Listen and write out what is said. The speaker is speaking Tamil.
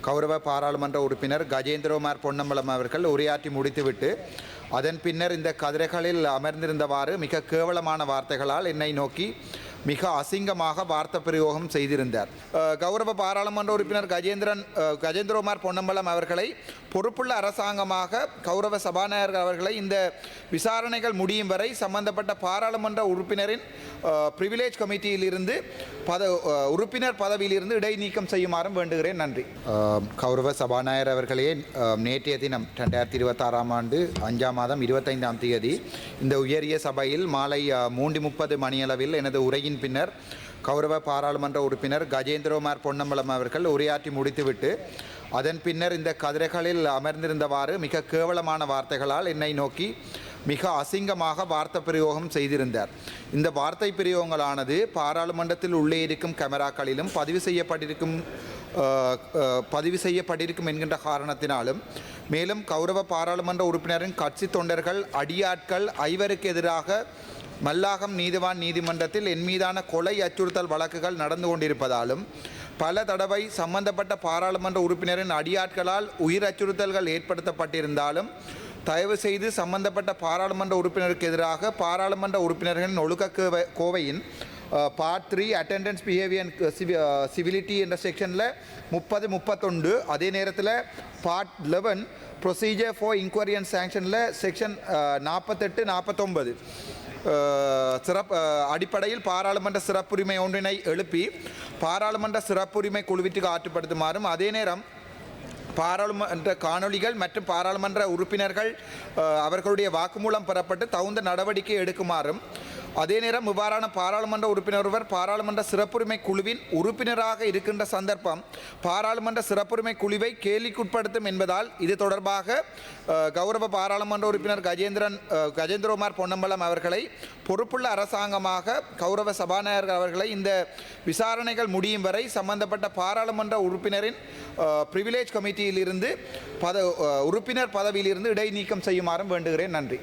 கௌரவ பாராளுமன்ற உறுப்பினர் கஜேந்திரகுமார் பொன்னம்பலம் அவர்கள் உரையாற்றி முடித்துவிட்டு அதன் பின்னர் இந்த கதிரைகளில் அமர்ந்திருந்தவாறு மிக கேவலமான வார்த்தைகளால் என்னை நோக்கி மிக அசிங்கமாக வார்த்தை பிரயோகம் செய்திருந்தார். கௌரவ பாராளுமன்ற உறுப்பினர் கஜேந்திரகுமார் பொன்னம்பலம் அவர்களை பொறுப்புள்ள அரசாங்கமாக கௌரவ சபாநாயகர் அவர்களை இந்த விசாரணைகள் முடியும் வரை சம்பந்தப்பட்ட பாராளுமன்ற உறுப்பினரின் பிரிவிலேஜ் கமிட்டியிலிருந்து உறுப்பினர் பதவியிலிருந்து இடைநீக்கம் செய்யுமாறும் வேண்டுகிறேன். நன்றி. கௌரவ சபாநாயகர் அவர்களே, நேற்றைய தினம் 2026 ஆண்டு 5ஆம் மாதம் 25ஆம் தேதி இந்த உயரிய சபையில் மாலை 3:30 மணியளவில் எனது உரையின் பின்னர் கௌரவ பாராளுமன்ற உறுப்பினர் கஜேந்திரகுமார் பொன்னம்பலம் அவர்கள் உரையாற்றி முடித்துவிட்டு அதன் பின்னர் இந்த கதிரைகளில் அமர்ந்திருந்தவாறு மிக கேவலமான வார்த்தைகளால் என்னை நோக்கி மிக அசிங்கமாக வார்த்தை பிரயோகம் செய்திருந்தார். இந்த வார்த்தை பிரயோகங்களானது பாராளுமன்றத்தில் உள்ளே இருக்கும் கேமராக்களிலும் பதிவு செய்யப்பட்டிருக்கும் என்கின்ற காரணத்தினாலும் மேலும் கௌரவ பாராளுமன்ற உறுப்பினரின் கட்சி தொண்டர்கள் அடியாட்கள் ஐவருக்கு எதிராக மல்லாகம் நீதிவான் நீதிமன்றத்தில் என் மீதான கொலை அச்சுறுத்தல் வழக்குகள் நடந்து கொண்டிருப்பதாலும் பல தடவை சம்பந்தப்பட்ட பாராளுமன்ற உறுப்பினரின் அடியாட்களால் உயிர் அச்சுறுத்தல்கள் ஏற்படுத்தப்பட்டிருந்தாலும் தயவு செய்து சம்பந்தப்பட்ட பாராளுமன்ற உறுப்பினருக்கு எதிராக பாராளுமன்ற உறுப்பினர்களின் ஒழுக்க கோவையின் பார்ட் 3 அட்டெண்டன்ஸ் பிஹேவியர் சிவிலிட்டி என்ற செக்ஷனில் 30-31, அதே நேரத்தில் part 11 procedure for inquiry and சாங்ஷனில் செக்ஷன் 48-49 அடிப்படையில் பாராளுமன்ற சிறப்புரிமை ஒன்றினை எழுப்பி பாராளுமன்ற சிறப்புரிமை குழுவிற்கு ஆற்றுப்படுத்துமாறும், அதே நேரம் பாராளுமன்ற காணொலிகள் மற்றும் பாராளுமன்ற உறுப்பினர்கள் அவர்களுடைய வாக்குமூலம் பெறப்பட்டு தகுந்த நடவடிக்கை எடுக்குமாறும், அதே நேரம் இவ்வாறான பாராளுமன்ற உறுப்பினர் ஒருவர் பாராளுமன்ற சிறப்புரிமை குழுவின் உறுப்பினராக இருக்கின்ற சந்தர்ப்பம் பாராளுமன்ற சிறப்புரிமை குழுவை கேள்விக்குட்படுத்தும் என்பதால் இது தொடர்பாக கௌரவ பாராளுமன்ற உறுப்பினர் கஜேந்திரகுமார் பொன்னம்பலம் அவர்களை பொறுப்புள்ள அரசாங்கமாக கௌரவ சபாநாயகர் அவர்களை இந்த விசாரணைகள் முடியும் வரை சம்பந்தப்பட்ட பாராளுமன்ற உறுப்பினரின் பிரிவிலேஜ் கமிட்டியிலிருந்து உறுப்பினர் பதவியிலிருந்து இடைநீக்கம் செய்யுமாறும் வேண்டுகிறேன். நன்றி.